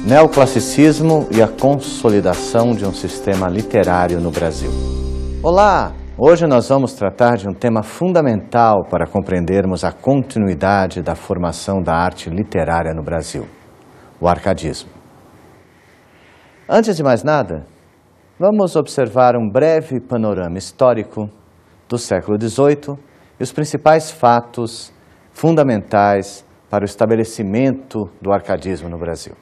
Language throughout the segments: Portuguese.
Neoclassicismo e a consolidação de um sistema literário no Brasil. Olá! Hoje nós vamos tratar de um tema fundamental para compreendermos a continuidade da formação da arte literária no Brasil, o arcadismo. Antes de mais nada, vamos observar um breve panorama histórico do século XVIII e os principais fatos fundamentais para o estabelecimento do arcadismo no Brasil.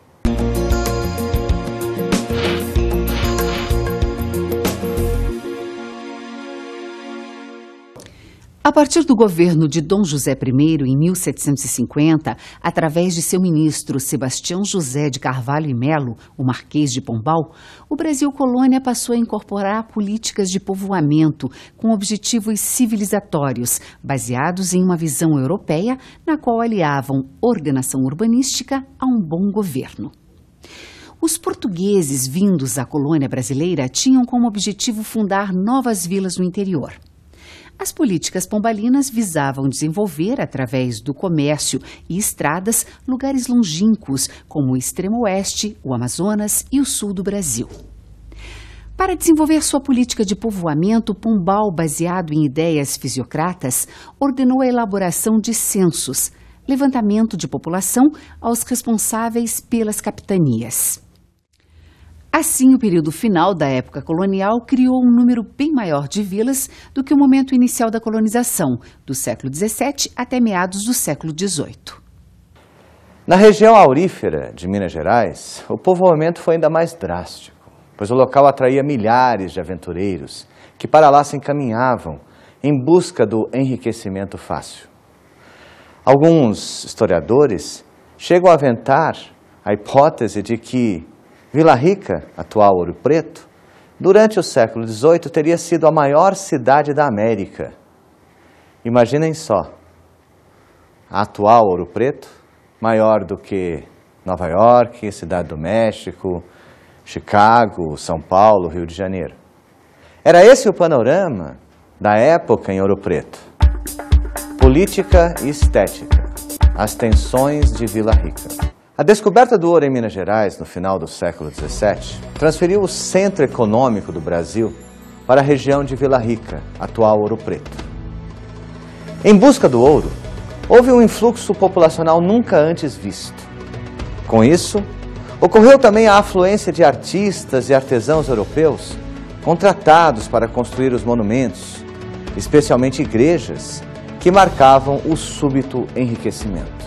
A partir do governo de Dom José I, em 1750, através de seu ministro Sebastião José de Carvalho e Melo, o Marquês de Pombal, o Brasil colônia passou a incorporar políticas de povoamento com objetivos civilizatórios, baseados em uma visão europeia, na qual aliavam ordenação urbanística a um bom governo. Os portugueses vindos à colônia brasileira tinham como objetivo fundar novas vilas no interior. As políticas pombalinas visavam desenvolver, através do comércio e estradas, lugares longínquos, como o extremo oeste, o Amazonas e o sul do Brasil. Para desenvolver sua política de povoamento, Pombal, baseado em ideias fisiocratas, ordenou a elaboração de censos, levantamento de população aos responsáveis pelas capitanias. Assim, o período final da época colonial criou um número bem maior de vilas do que o momento inicial da colonização, do século XVII até meados do século XVIII. Na região aurífera de Minas Gerais, o povoamento foi ainda mais drástico, pois o local atraía milhares de aventureiros que para lá se encaminhavam em busca do enriquecimento fácil. Alguns historiadores chegam a aventar a hipótese de que Vila Rica, atual Ouro Preto, durante o século XVIII teria sido a maior cidade da América. Imaginem só, a atual Ouro Preto, maior do que Nova York, Cidade do México, Chicago, São Paulo, Rio de Janeiro. Era esse o panorama da época em Ouro Preto. Política e estética, as tensões de Vila Rica. A descoberta do ouro em Minas Gerais, no final do século XVII, transferiu o centro econômico do Brasil para a região de Vila Rica, atual Ouro Preto. Em busca do ouro, houve um influxo populacional nunca antes visto. Com isso, ocorreu também a afluência de artistas e artesãos europeus contratados para construir os monumentos, especialmente igrejas, que marcavam o súbito enriquecimento.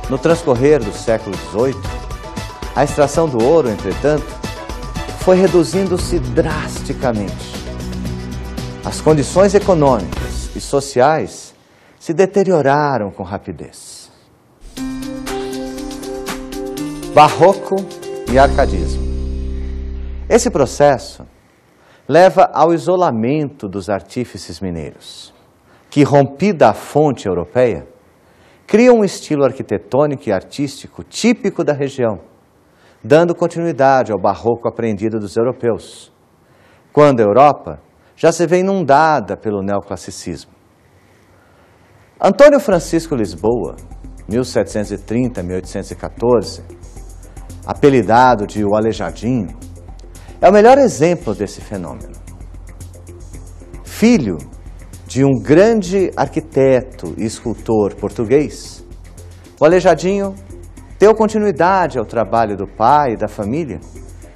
No transcorrer do século XVIII, a extração do ouro, entretanto, foi reduzindo-se drasticamente. As condições econômicas e sociais se deterioraram com rapidez. Barroco e arcadismo. Esse processo leva ao isolamento dos artífices mineiros, que, rompida a fonte europeia, criam um estilo arquitetônico e artístico típico da região, dando continuidade ao barroco apreendido dos europeus, quando a Europa já se vê inundada pelo neoclassicismo. Antônio Francisco Lisboa, 1730-1814, apelidado de o Aleijadinho, é o melhor exemplo desse fenômeno. Filho de um grande arquiteto e escultor português, o Aleijadinho deu continuidade ao trabalho do pai e da família,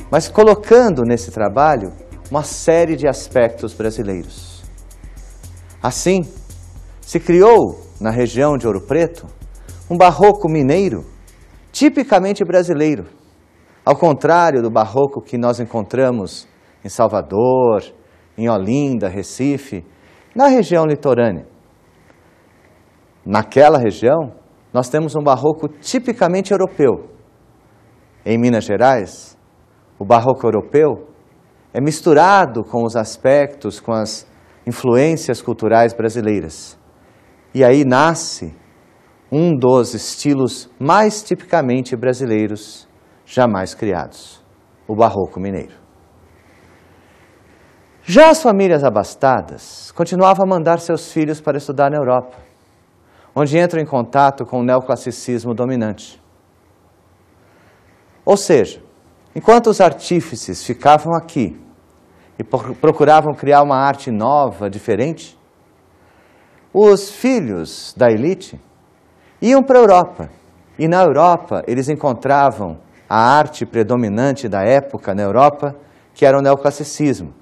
mas colocando nesse trabalho uma série de aspectos brasileiros. Assim, se criou, na região de Ouro Preto, um barroco mineiro tipicamente brasileiro, ao contrário do barroco que nós encontramos em Salvador, em Olinda, Recife, na região litorânea. Naquela região, nós temos um barroco tipicamente europeu. Em Minas Gerais, o barroco europeu é misturado com os aspectos, com as influências culturais brasileiras. E aí nasce um dos estilos mais tipicamente brasileiros jamais criados, o barroco mineiro. Já as famílias abastadas continuavam a mandar seus filhos para estudar na Europa, onde entram em contato com o neoclassicismo dominante. Ou seja, enquanto os artífices ficavam aqui e procuravam criar uma arte nova, diferente, os filhos da elite iam para a Europa. E na Europa eles encontravam a arte predominante da época na Europa, que era o neoclassicismo,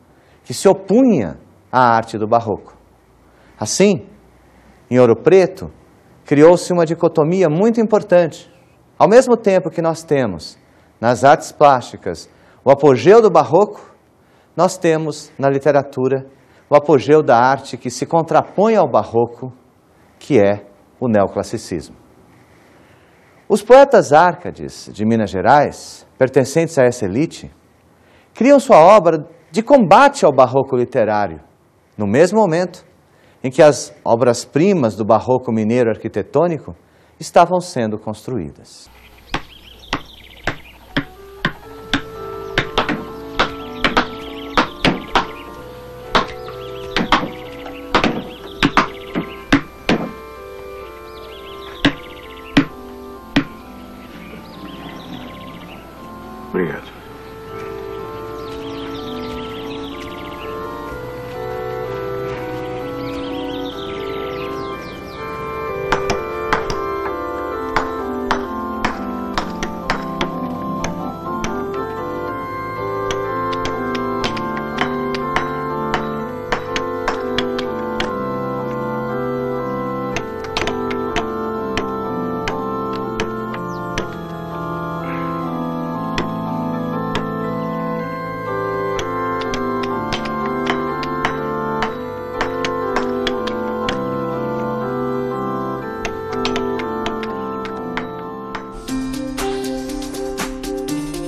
que se opunha à arte do barroco. Assim, em Ouro Preto, criou-se uma dicotomia muito importante. Ao mesmo tempo que nós temos nas artes plásticas o apogeu do barroco, nós temos na literatura o apogeu da arte que se contrapõe ao barroco, que é o neoclassicismo. Os poetas árcades de Minas Gerais, pertencentes a essa elite, criam sua obra de combate ao barroco literário, no mesmo momento em que as obras-primas do barroco mineiro arquitetônico estavam sendo construídas. Obrigado.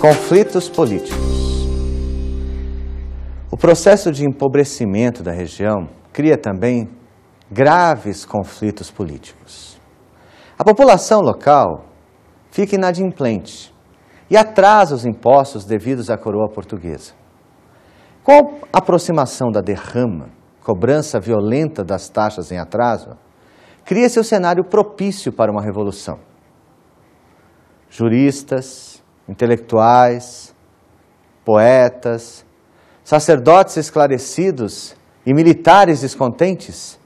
Conflitos políticos. O processo de empobrecimento da região cria também graves conflitos políticos. A população local fica inadimplente e atrasa os impostos devidos à coroa portuguesa. Com a aproximação da derrama, cobrança violenta das taxas em atraso, cria-se o cenário propício para uma revolução. Juristas, intelectuais, poetas, sacerdotes esclarecidos e militares descontentes,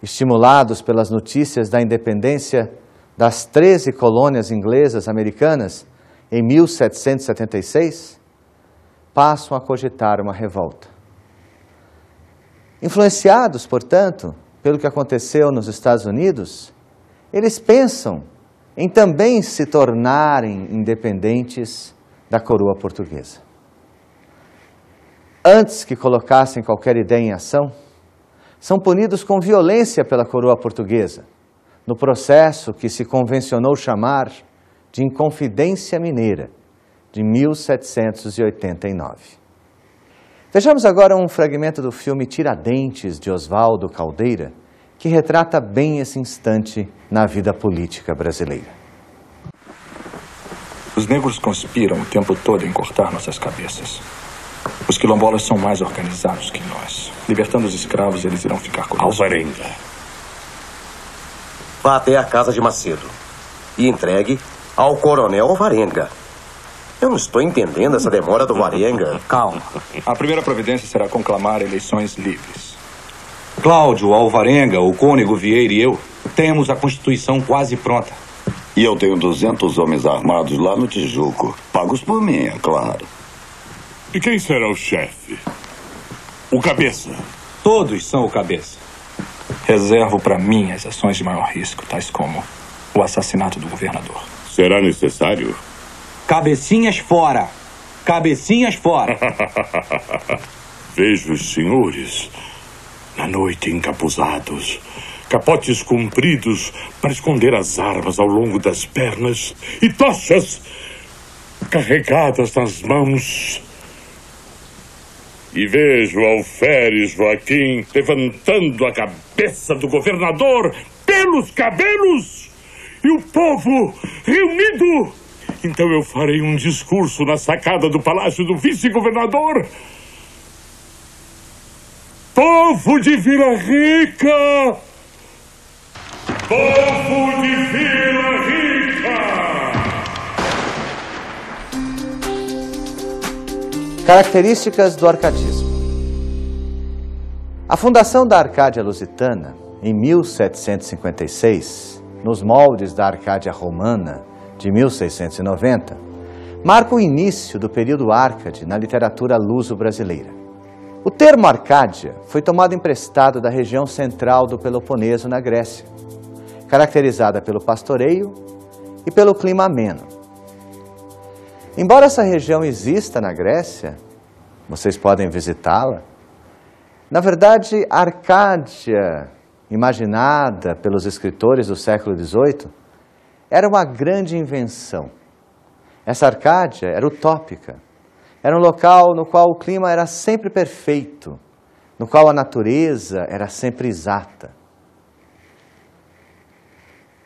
estimulados pelas notícias da independência das 13 colônias inglesas americanas em 1776, passam a cogitar uma revolta. Influenciados, portanto, pelo que aconteceu nos Estados Unidos, eles pensam em também se tornarem independentes da coroa portuguesa. Antes que colocassem qualquer ideia em ação, são punidos com violência pela coroa portuguesa, no processo que se convencionou chamar de Inconfidência Mineira, de 1789. Vejamos agora um fragmento do filme Tiradentes, de Oswaldo Caldeira, que retrata bem esse instante na vida política brasileira. Os negros conspiram o tempo todo em cortar nossas cabeças. Os quilombolas são mais organizados que nós. Libertando os escravos, eles irão ficar conosco. Alvarenga. Vá até a casa de Macedo e entregue ao coronel Alvarenga. Eu não estou entendendo essa demora do Alvarenga. Calma. A primeira providência será conclamar eleições livres. Cláudio, Alvarenga, o cônego Vieira e eu temos a Constituição quase pronta. E eu tenho 200 homens armados lá no Tijuco. Pagos por mim, é claro. E quem será o chefe? O cabeça? Todos são o cabeça. Reservo para mim as ações de maior risco, tais como o assassinato do governador. Será necessário? Cabecinhas fora! Cabecinhas fora! Vejo os senhores na noite encapuzados, capotes compridos para esconder as armas ao longo das pernas e tochas carregadas nas mãos. E vejo Alferes Joaquim levantando a cabeça do governador pelos cabelos e o povo reunido. Então eu farei um discurso na sacada do palácio do vice-governador. Povo de Vila Rica! Povo de Vila Rica! Características do arcadismo. A fundação da Arcádia Lusitana, em 1756, nos moldes da Arcádia Romana, de 1690, marca o início do período Árcade na literatura luso-brasileira. O termo Arcádia foi tomado emprestado da região central do Peloponeso, na Grécia, caracterizada pelo pastoreio e pelo clima ameno. Embora essa região exista na Grécia, vocês podem visitá-la, na verdade, a Arcádia, imaginada pelos escritores do século XVIII, era uma grande invenção. Essa Arcádia era utópica. Era um local no qual o clima era sempre perfeito, no qual a natureza era sempre exata.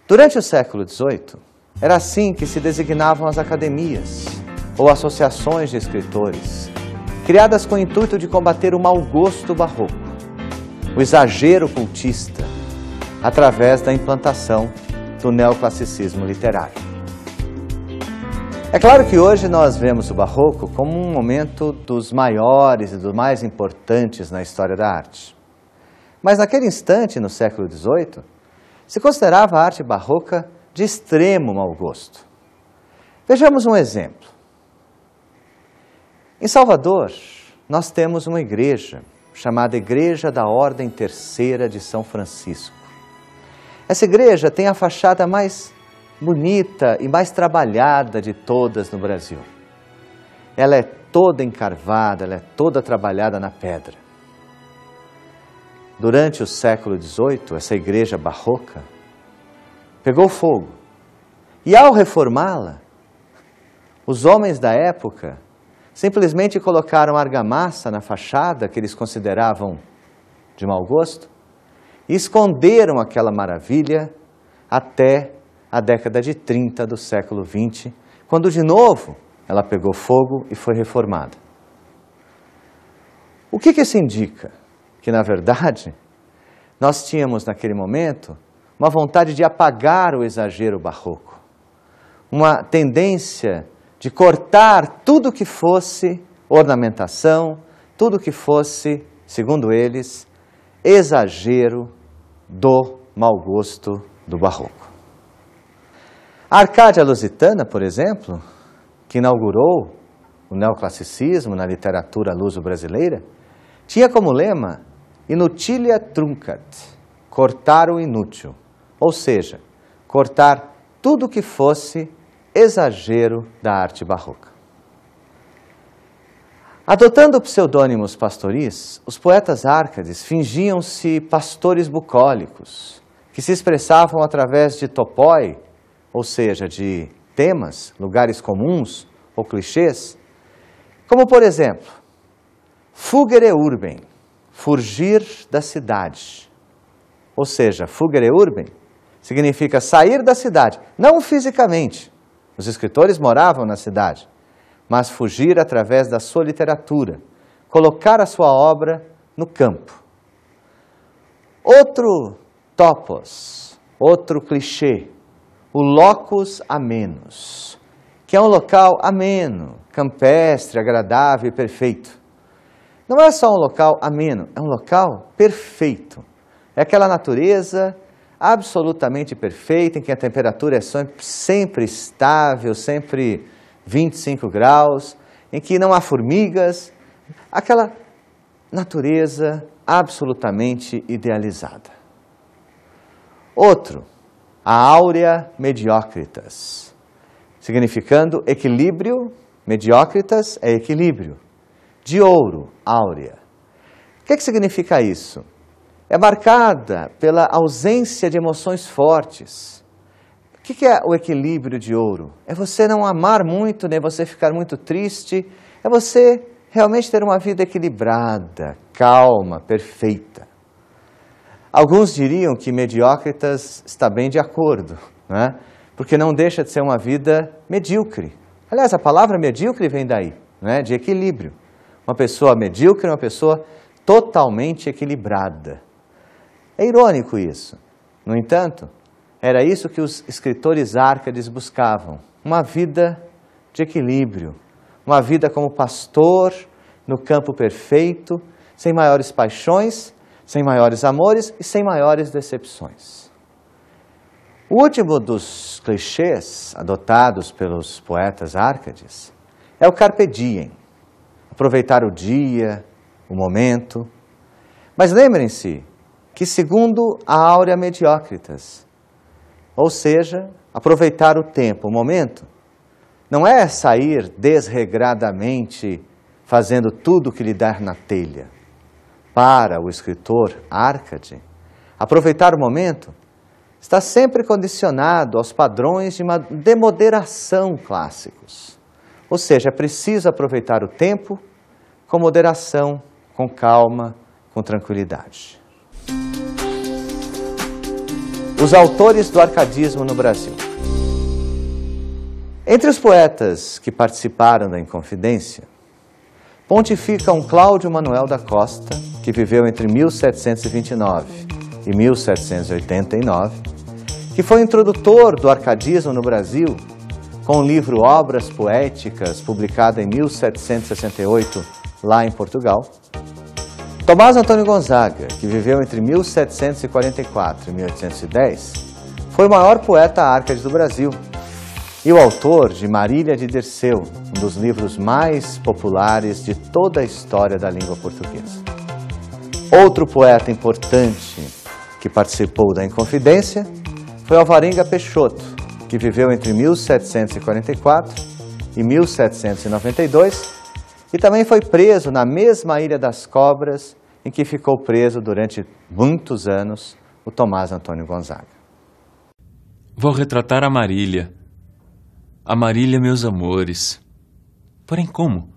Durante o século XVIII, era assim que se designavam as academias ou associações de escritores, criadas com o intuito de combater o mau gosto barroco, o exagero cultista, através da implantação do neoclassicismo literário. É claro que hoje nós vemos o barroco como um momento dos maiores e dos mais importantes na história da arte. Mas naquele instante, no século XVIII, se considerava a arte barroca de extremo mau gosto. Vejamos um exemplo. Em Salvador, nós temos uma igreja chamada Igreja da Ordem Terceira de São Francisco. Essa igreja tem a fachada mais bonita e mais trabalhada de todas no Brasil. Ela é toda encarvada, ela é toda trabalhada na pedra. Durante o século XVIII, essa igreja barroca pegou fogo. E ao reformá-la, os homens da época simplesmente colocaram argamassa na fachada, que eles consideravam de mau gosto, e esconderam aquela maravilha até a década de 30 do século XX, quando de novo ela pegou fogo e foi reformada. O que isso indica? Que, na verdade, nós tínhamos naquele momento uma vontade de apagar o exagero barroco, uma tendência de cortar tudo que fosse ornamentação, tudo que fosse, segundo eles, exagero do mau gosto do barroco. A Arcádia Lusitana, por exemplo, que inaugurou o neoclassicismo na literatura luso-brasileira, tinha como lema Inutilia truncat, cortar o inútil, ou seja, cortar tudo que fosse exagero da arte barroca. Adotando pseudônimos pastoris, os poetas árcades fingiam-se pastores bucólicos, que se expressavam através de topoi, ou seja, de temas, lugares comuns ou clichês, como, por exemplo, fugere urbem, fugir da cidade. Ou seja, fugere urbem significa sair da cidade, não fisicamente. Os escritores moravam na cidade, mas fugir através da sua literatura, colocar a sua obra no campo. Outro topos, outro clichê, o locus amenus, que é um local ameno, campestre, agradável e perfeito. Não é só um local ameno, é um local perfeito. É aquela natureza absolutamente perfeita, em que a temperatura é sempre estável, sempre 25 graus, em que não há formigas, aquela natureza absolutamente idealizada. Outro, a áurea mediocritas, significando equilíbrio, mediocritas é equilíbrio, de ouro, áurea. O que significa isso? É marcada pela ausência de emoções fortes. O que é o equilíbrio de ouro? É você não amar muito, nem você ficar muito triste, é você realmente ter uma vida equilibrada, calma, perfeita. Alguns diriam que Mediócritas está bem de acordo né? Porque não deixa de ser uma vida medíocre. Aliás, a palavra medíocre vem daí, né? De equilíbrio. Uma pessoa medíocre é uma pessoa totalmente equilibrada. É irônico isso. No entanto, era isso que os escritores árcades buscavam. Uma vida de equilíbrio. Uma vida como pastor no campo perfeito, sem maiores paixões, sem maiores amores e sem maiores decepções. O último dos clichês adotados pelos poetas árcades é o carpe diem. Aproveitar o dia, o momento. Mas lembrem-se que segundo a Aurea Mediocritas, ou seja, aproveitar o tempo, o momento, não é sair desregradamente fazendo tudo o que lhe der na telha. Para o escritor árcade, aproveitar o momento está sempre condicionado aos padrões de moderação clássicos. Ou seja, é preciso aproveitar o tempo com moderação, com calma, com tranquilidade. Os autores do arcadismo no Brasil. Entre os poetas que participaram da Inconfidência, pontificam Cláudio Manuel da Costa, que viveu entre 1729 e 1789, que foi introdutor do arcadismo no Brasil, com o livro Obras Poéticas, publicado em 1768, lá em Portugal. Tomás Antônio Gonzaga, que viveu entre 1744 e 1810, foi o maior poeta árcade do Brasil e o autor de Marília de Dirceu, um dos livros mais populares de toda a história da língua portuguesa. Outro poeta importante que participou da Inconfidência foi Alvarenga Peixoto, que viveu entre 1744 e 1792 e também foi preso na mesma Ilha das Cobras em que ficou preso durante muitos anos o Tomás Antônio Gonzaga. Vou retratar a Marília. A Marília, meus amores. Porém, como?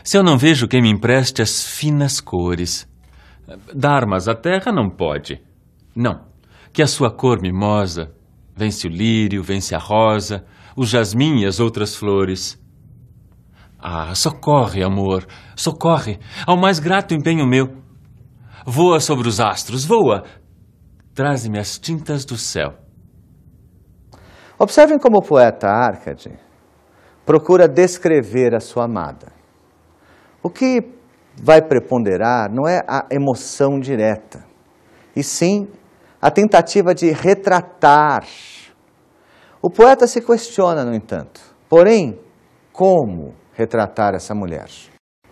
Se eu não vejo quem me empreste as finas cores. Dar armas à terra não pode. Não, que a sua cor mimosa vence o lírio, vence a rosa, o jasmim e as outras flores. Ah, socorre, amor, socorre, ao mais grato empenho meu. Voa sobre os astros, voa. Traze-me as tintas do céu. Observem como o poeta árcade procura descrever a sua amada. O que vai preponderar não é a emoção direta, e sim a tentativa de retratar. O poeta se questiona, no entanto, porém, como retratar essa mulher?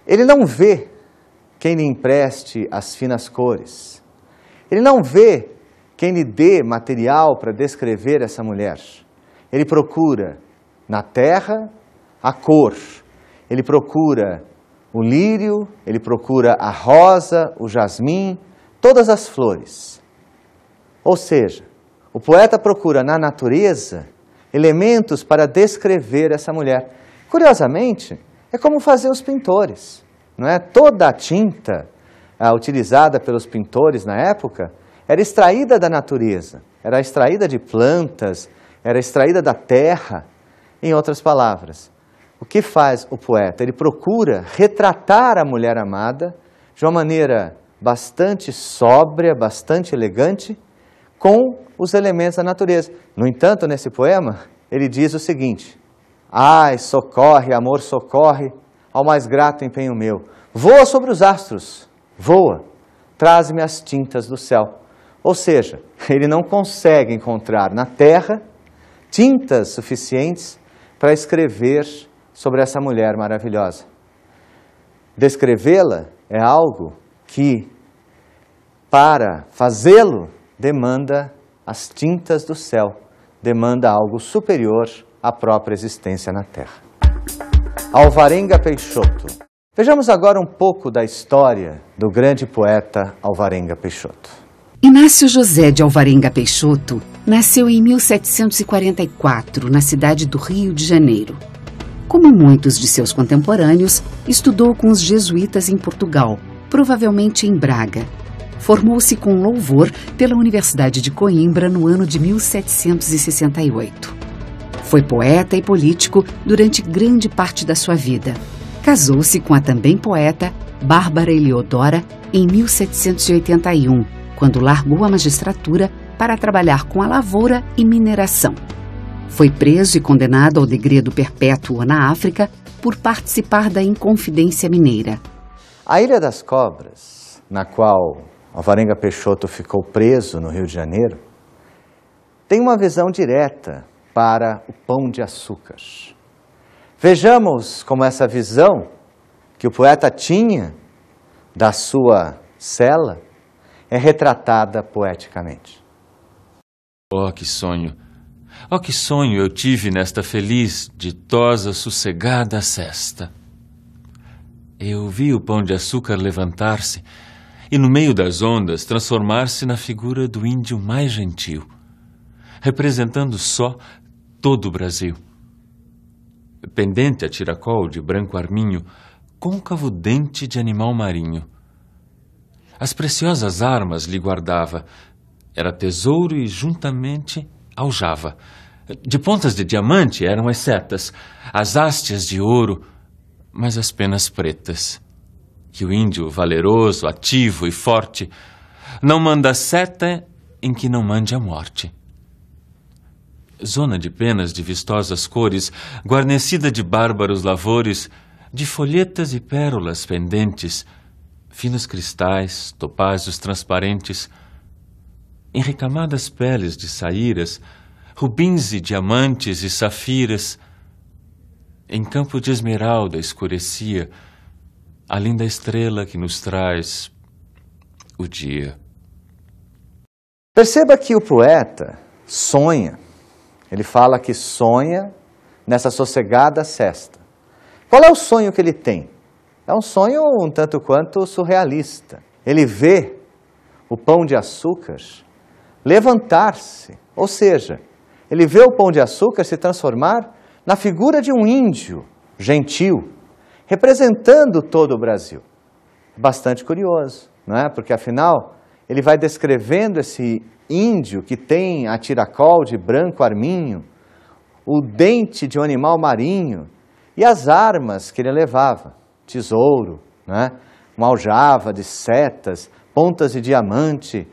Ele não vê quem lhe empreste as finas cores. Ele não vê quem lhe dê material para descrever essa mulher. Ele procura na terra a cor. Ele procura o lírio, ele procura a rosa, o jasmim, todas as flores. Ou seja, o poeta procura na natureza elementos para descrever essa mulher. Curiosamente, é como faziam os pintores, não é? Toda a tinta utilizada pelos pintores na época era extraída da natureza, era extraída de plantas, era extraída da terra. Em outras palavras, o que faz o poeta? Ele procura retratar a mulher amada de uma maneira bastante sóbria, bastante elegante, com os elementos da natureza. No entanto, nesse poema, ele diz o seguinte: ai, socorre, amor, socorre, ao mais grato empenho meu. Voa sobre os astros, voa, traze-me as tintas do céu. Ou seja, ele não consegue encontrar na terra tintas suficientes para escrever sobre essa mulher maravilhosa. Descrevê-la é algo que, para fazê-lo, demanda as tintas do céu, demanda algo superior à própria existência na terra. Alvarenga Peixoto. Vejamos agora um pouco da história do grande poeta Alvarenga Peixoto. Inácio José de Alvarenga Peixoto nasceu em 1744, na cidade do Rio de Janeiro. Como muitos de seus contemporâneos, estudou com os jesuítas em Portugal, provavelmente em Braga. formou-se com louvor pela Universidade de Coimbra no ano de 1768. Foi poeta e político durante grande parte da sua vida. Casou-se com a também poeta Bárbara Eliodora em 1781, quando largou a magistratura para trabalhar com a lavoura e mineração. Foi preso e condenado ao degredo perpétuo na África por participar da Inconfidência Mineira. A Ilha das Cobras, na qual Alvarenga Peixoto ficou preso no Rio de Janeiro, tem uma visão direta para o Pão de Açúcar. Vejamos como essa visão que o poeta tinha da sua cela é retratada poeticamente. Oh, que sonho! Oh, que sonho eu tive nesta feliz, ditosa, sossegada sesta. Eu vi o Pão de Açúcar levantar-se e, no meio das ondas, transformar-se na figura do índio mais gentil, representando só todo o Brasil. Pendente a tiracol de branco arminho, côncavo dente de animal marinho. As preciosas armas lhe guardava, era tesouro e juntamente aljava. De pontas de diamante eram as setas, as hastes de ouro, mas as penas pretas. Que o índio valeroso, ativo e forte não manda seta em que não mande a morte. Zona de penas de vistosas cores, guarnecida de bárbaros lavores, de folhetas e pérolas pendentes, finos cristais, topázios transparentes, em recamadas peles de saíras, rubins e diamantes e safiras, em campo de esmeralda escurecia a linda estrela que nos traz o dia. Perceba que o poeta sonha. Ele fala que sonha nessa sossegada sesta. Qual é o sonho que ele tem? É um sonho um tanto quanto surrealista. Ele vê o Pão de Açúcar levantar-se, ou seja, ele vê o Pão de Açúcar se transformar na figura de um índio gentil, representando todo o Brasil. Bastante curioso, não é? Porque afinal, ele vai descrevendo esse índio que tem a tiracol de branco arminho, o dente de um animal marinho e as armas que ele levava, tesouro, não é? Uma aljava de setas, pontas de diamante.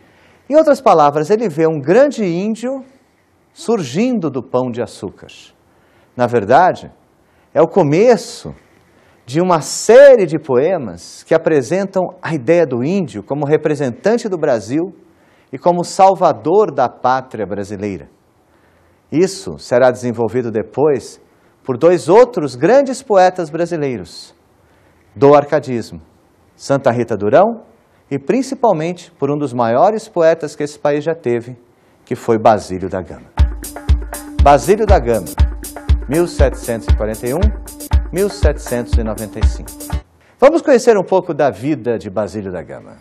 Em outras palavras, ele vê um grande índio surgindo do Pão de Açúcar. Na verdade, é o começo de uma série de poemas que apresentam a ideia do índio como representante do Brasil e como salvador da pátria brasileira. Isso será desenvolvido depois por dois outros grandes poetas brasileiros do arcadismo, Santa Rita Durão e principalmente por um dos maiores poetas que esse país já teve, que foi Basílio da Gama. Basílio da Gama, 1741-1795. Vamos conhecer um pouco da vida de Basílio da Gama.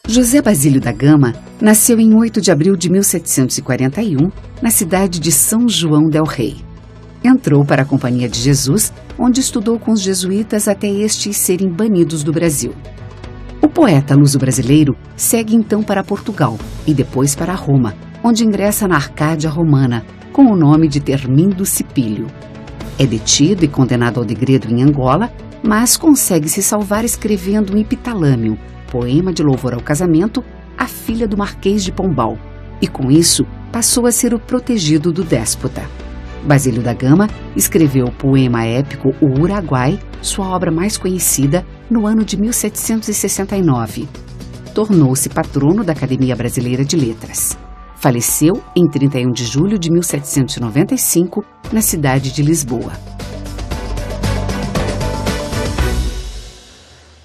José Basílio da Gama nasceu em 8 de abril de 1741, na cidade de São João del Rei. Entrou para a Companhia de Jesus, onde estudou com os jesuítas até estes serem banidos do Brasil. O poeta luso-brasileiro segue então para Portugal e depois para Roma, onde ingressa na Arcádia Romana, com o nome de Termindo Cipílio. É detido e condenado ao degredo em Angola, mas consegue se salvar escrevendo um epitalâmio, poema de louvor ao casamento, à filha do Marquês de Pombal, e com isso passou a ser o protegido do déspota. Basílio da Gama escreveu o poema épico O Uruguai, sua obra mais conhecida, no ano de 1769. Tornou-se patrono da Academia Brasileira de Letras. Faleceu em 31 de julho de 1795, na cidade de Lisboa.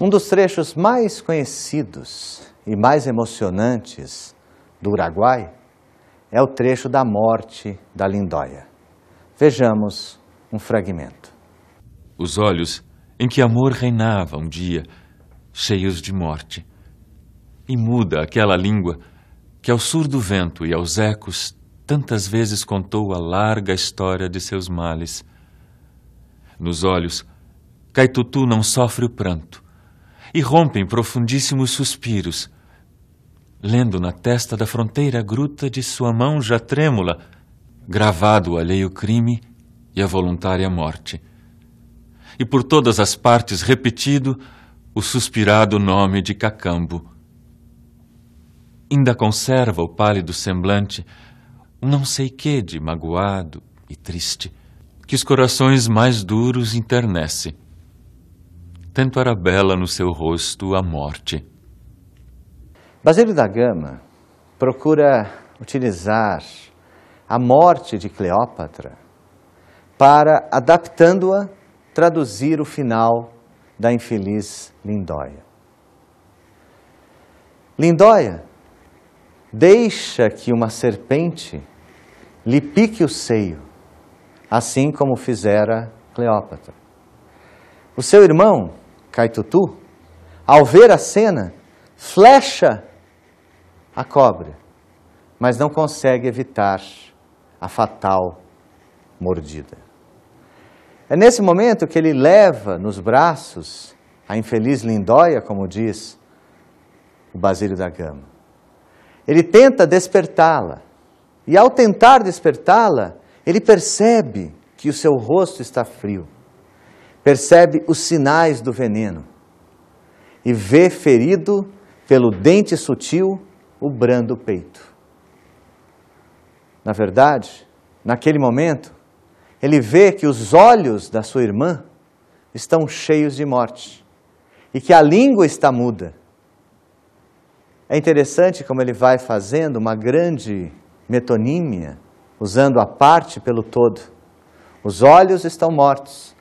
Um dos trechos mais conhecidos e mais emocionantes do Uruguai é o trecho da morte da Lindóia. Vejamos um fragmento. Os olhos em que amor reinava um dia, cheios de morte. E muda aquela língua que ao surdo vento e aos ecos tantas vezes contou a larga história de seus males. Nos olhos, Caitutu não sofre o pranto, e rompem profundíssimos suspiros. lendo na testa da fronteira a gruta de sua mão já trêmula, gravado o alheio crime e a voluntária morte. E por todas as partes repetido o suspirado nome de Cacambo. Ainda conserva o pálido semblante um não sei quê de magoado e triste, que os corações mais duros internece. Tanto era bela no seu rosto a morte. Basílio da Gama procura utilizar a morte de Cleópatra para, adaptando-a, traduzir o final da infeliz Lindóia. Lindóia deixa que uma serpente lhe pique o seio, assim como fizera Cleópatra. O seu irmão, Caitutu, ao ver a cena, flecha a cobra, mas não consegue evitar a fatal mordida. É nesse momento que ele leva nos braços a infeliz Lindóia, como diz o Basílio da Gama. Ele tenta despertá-la, e ao tentar despertá-la, ele percebe que o seu rosto está frio, percebe os sinais do veneno, e vê ferido pelo dente sutil o brando peito. Na verdade, naquele momento, ele vê que os olhos da sua irmã estão cheios de morte e que a língua está muda. É interessante como ele vai fazendo uma grande metonímia, usando a parte pelo todo. Os olhos estão mortos,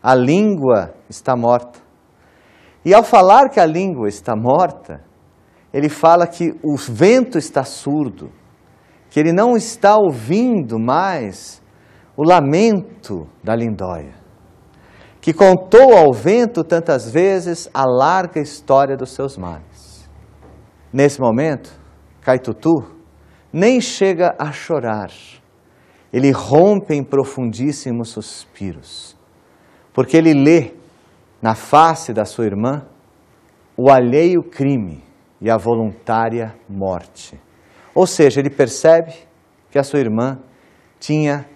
a língua está morta. E ao falar que a língua está morta, ele fala que o vento está surdo, que ele não está ouvindo mais o lamento da Lindóia, que contou ao vento tantas vezes a larga história dos seus males. Nesse momento, Caitutu nem chega a chorar, ele rompe em profundíssimos suspiros, porque ele lê na face da sua irmã o alheio crime e a voluntária morte. Ou seja, ele percebe que a sua irmã tinha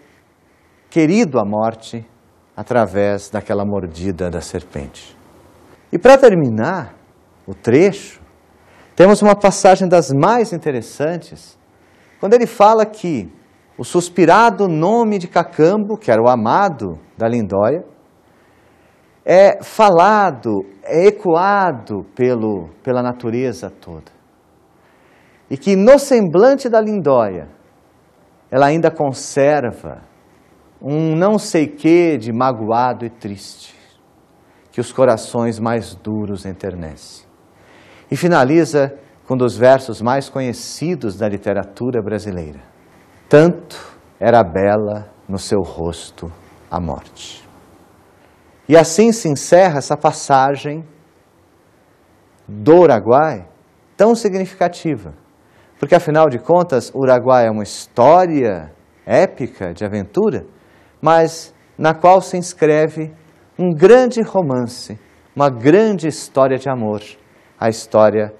querido a morte através daquela mordida da serpente. E para terminar o trecho, temos uma passagem das mais interessantes, quando ele fala que o suspirado nome de Cacambo, que era o amado da Lindóia, é falado, é ecoado pela natureza toda. E que no semblante da Lindóia, ela ainda conserva um não sei quê de magoado e triste, que os corações mais duros enternecem. E finaliza com um dos versos mais conhecidos da literatura brasileira. Tanto era bela no seu rosto a morte. E assim se encerra essa passagem do Uruguai, tão significativa. Porque, afinal de contas, o Uruguai é uma história épica de aventura, mas na qual se inscreve um grande romance, uma grande história de amor, a história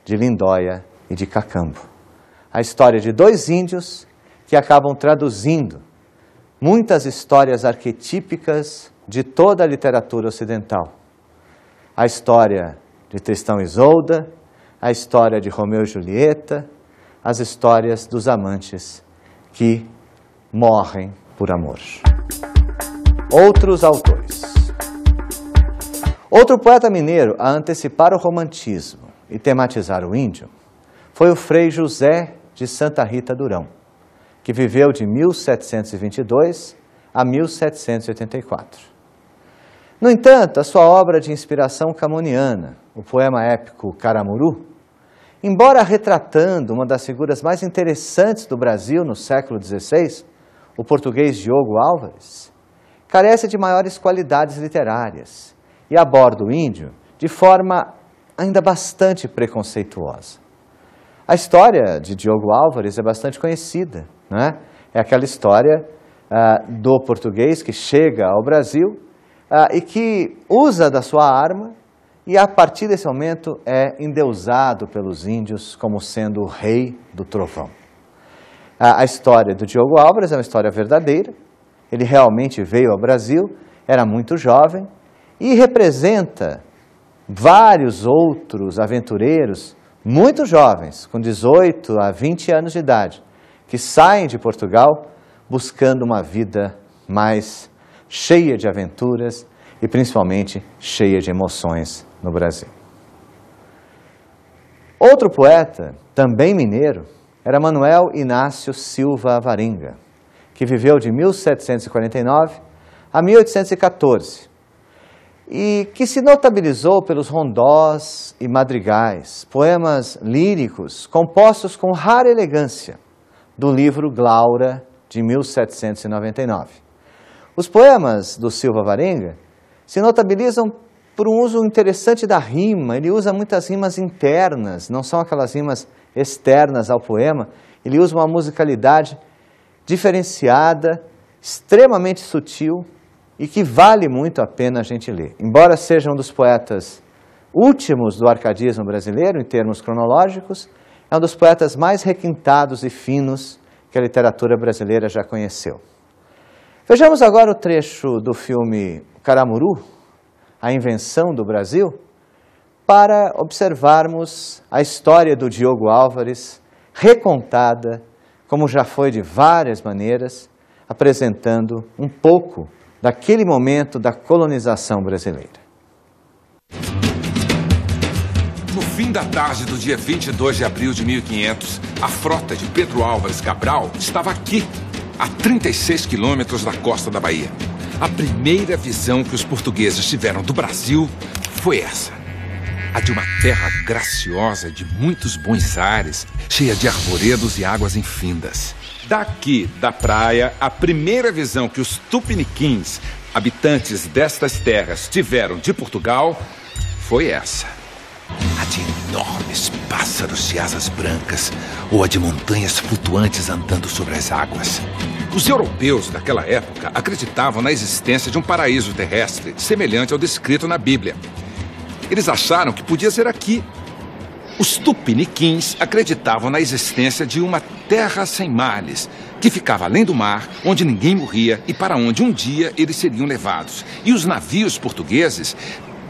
de Lindóia e de Cacambo. A história de dois índios que acabam traduzindo muitas histórias arquetípicas de toda a literatura ocidental. A história de Tristão e Isolda, a história de Romeu e Julieta, as histórias dos amantes que morrem por amor. Outros autores. Outro poeta mineiro a antecipar o romantismo e tematizar o índio foi o Frei José de Santa Rita Durão, que viveu de 1722 a 1784. No entanto, a sua obra de inspiração camoniana, o poema épico Caramuru, embora retratando uma das figuras mais interessantes do Brasil no século XVI, o português Diogo Álvares, carece de maiores qualidades literárias e aborda o índio de forma ainda bastante preconceituosa. A história de Diogo Álvares é bastante conhecida, né? É aquela história do português que chega ao Brasil e que usa da sua arma e a partir desse momento é endeusado pelos índios como sendo o rei do trovão. A história do Diogo Álvares é uma história verdadeira, ele realmente veio ao Brasil, era muito jovem e representa vários outros aventureiros muito jovens, com 18 a 20 anos de idade, que saem de Portugal buscando uma vida mais cheia de aventuras e principalmente cheia de emoções no Brasil. Outro poeta, também mineiro, era Manuel Inácio Silva Alvarenga, que viveu de 1749 a 1814 e que se notabilizou pelos rondós e madrigais, poemas líricos compostos com rara elegância, do livro Glaura, de 1799. Os poemas do Silva Alvarenga se notabilizam por um uso interessante da rima. Ele usa muitas rimas internas, não são aquelas rimas externas ao poema. Ele usa uma musicalidade diferenciada, extremamente sutil e que vale muito a pena a gente ler. Embora seja um dos poetas últimos do arcadismo brasileiro, em termos cronológicos, é um dos poetas mais requintados e finos que a literatura brasileira já conheceu. Vejamos agora o trecho do filme Caramuru, A Invenção do Brasil, para observarmos a história do Diogo Álvares, recontada, como já foi de várias maneiras, apresentando um pouco daquele momento da colonização brasileira. No fim da tarde do dia 22 de abril de 1500, a frota de Pedro Álvares Cabral estava aqui, a 36 quilômetros da costa da Bahia. A primeira visão que os portugueses tiveram do Brasil foi essa. A de uma terra graciosa, de muitos bons ares, cheia de arvoredos e águas infindas. Daqui, da praia, a primeira visão que os tupiniquins, habitantes destas terras, tiveram de Portugal foi essa. A de enormes pássaros de asas brancas ou a de montanhas flutuantes andando sobre as águas. Os europeus daquela época acreditavam na existência de um paraíso terrestre semelhante ao descrito na Bíblia. Eles acharam que podia ser aqui. Os tupiniquins acreditavam na existência de uma terra sem males, que ficava além do mar, onde ninguém morria e para onde um dia eles seriam levados. E os navios portugueses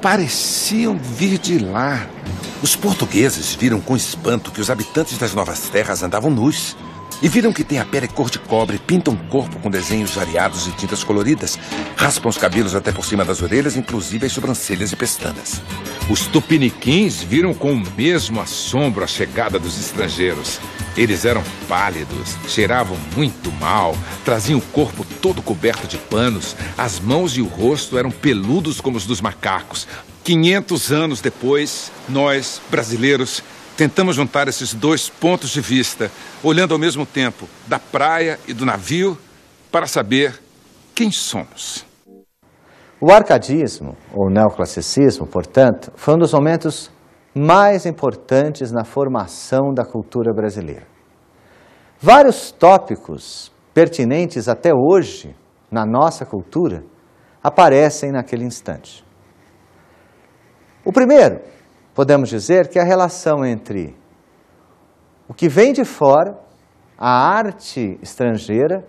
pareciam vir de lá. Os portugueses viram com espanto que os habitantes das novas terras andavam nus. E viram que têm a pele cor de cobre, pintam o corpo com desenhos variados e tintas coloridas, raspam os cabelos até por cima das orelhas, inclusive as sobrancelhas e pestanas. Os tupiniquins viram com o mesmo assombro a chegada dos estrangeiros. Eles eram pálidos, cheiravam muito mal, traziam o corpo todo coberto de panos, as mãos e o rosto eram peludos como os dos macacos. 500 anos depois, nós, brasileiros, tentamos juntar esses dois pontos de vista, olhando ao mesmo tempo da praia e do navio, para saber quem somos. O arcadismo, ou neoclassicismo, portanto, foi um dos momentos mais importantes na formação da cultura brasileira. Vários tópicos pertinentes até hoje na nossa cultura aparecem naquele instante. O primeiro, podemos dizer que é a relação entre o que vem de fora, a arte estrangeira,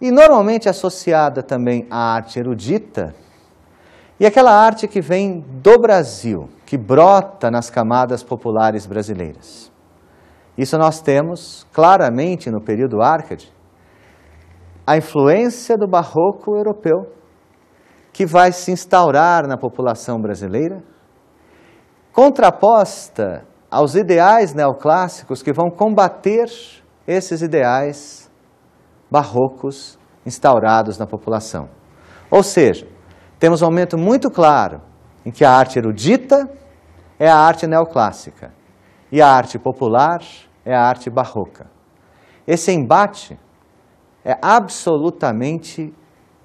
e normalmente associada também à arte erudita, e aquela arte que vem do Brasil, que brota nas camadas populares brasileiras. Isso nós temos claramente no período Árcade, a influência do barroco europeu, que vai se instaurar na população brasileira, contraposta aos ideais neoclássicos que vão combater esses ideais barrocos instaurados na população. Ou seja, temos um momento muito claro em que a arte erudita é a arte neoclássica e a arte popular é a arte barroca. Esse embate é absolutamente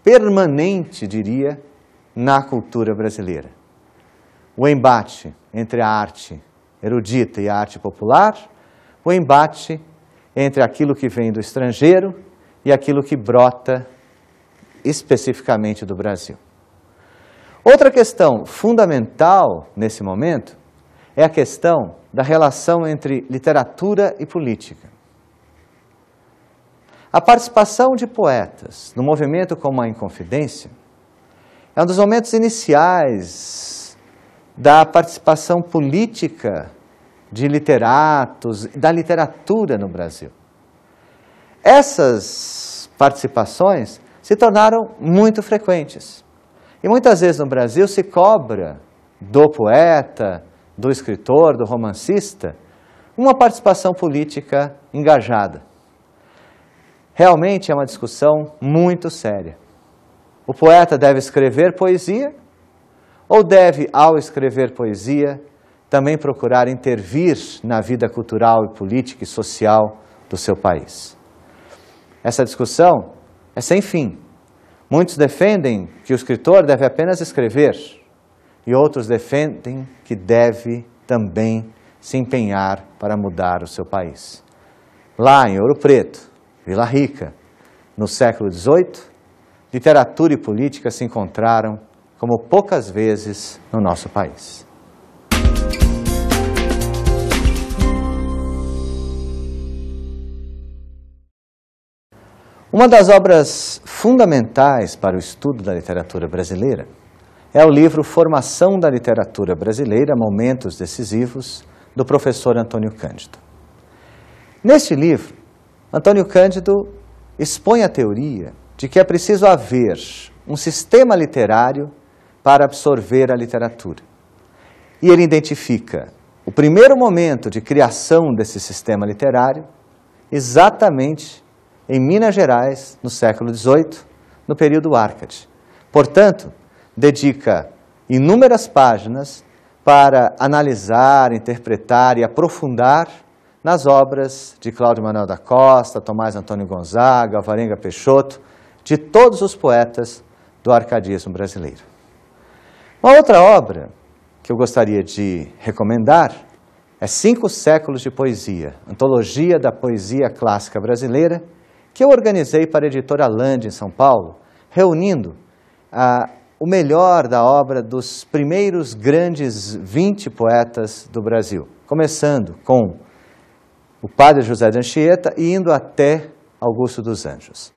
permanente, diria, na cultura brasileira. O embate entre a arte erudita e a arte popular, o embate entre aquilo que vem do estrangeiro e aquilo que brota especificamente do Brasil. Outra questão fundamental nesse momento é a questão da relação entre literatura e política. A participação de poetas no movimento como a Inconfidência é um dos momentos iniciais da participação política de literatos, da literatura no Brasil. Essas participações se tornaram muito frequentes. E muitas vezes no Brasil se cobra do poeta, do escritor, do romancista, uma participação política engajada. Realmente é uma discussão muito séria. O poeta deve escrever poesia ou deve, ao escrever poesia, também procurar intervir na vida cultural e política e social do seu país? Essa discussão é sem fim. Muitos defendem que o escritor deve apenas escrever e outros defendem que deve também se empenhar para mudar o seu país. Lá em Ouro Preto, Vila Rica, no século XVIII, literatura e política se encontraram como poucas vezes no nosso país. Uma das obras fundamentais para o estudo da literatura brasileira é o livro Formação da Literatura Brasileira, Momentos Decisivos, do professor Antônio Cândido. Neste livro, Antônio Cândido expõe a teoria de que é preciso haver um sistema literário para absorver a literatura. E ele identifica o primeiro momento de criação desse sistema literário exatamente em Minas Gerais, no século XVIII, no período Arcade. Portanto, dedica inúmeras páginas para analisar, interpretar e aprofundar nas obras de Cláudio Manuel da Costa, Tomás Antônio Gonzaga, Alvarenga Peixoto, de todos os poetas do arcadismo brasileiro. Uma outra obra que eu gostaria de recomendar é 5 séculos de poesia, Antologia da Poesia Clássica Brasileira, que eu organizei para a editora Lande, em São Paulo, reunindo o melhor da obra dos primeiros grandes 20 poetas do Brasil, começando com o padre José de Anchieta e indo até Augusto dos Anjos.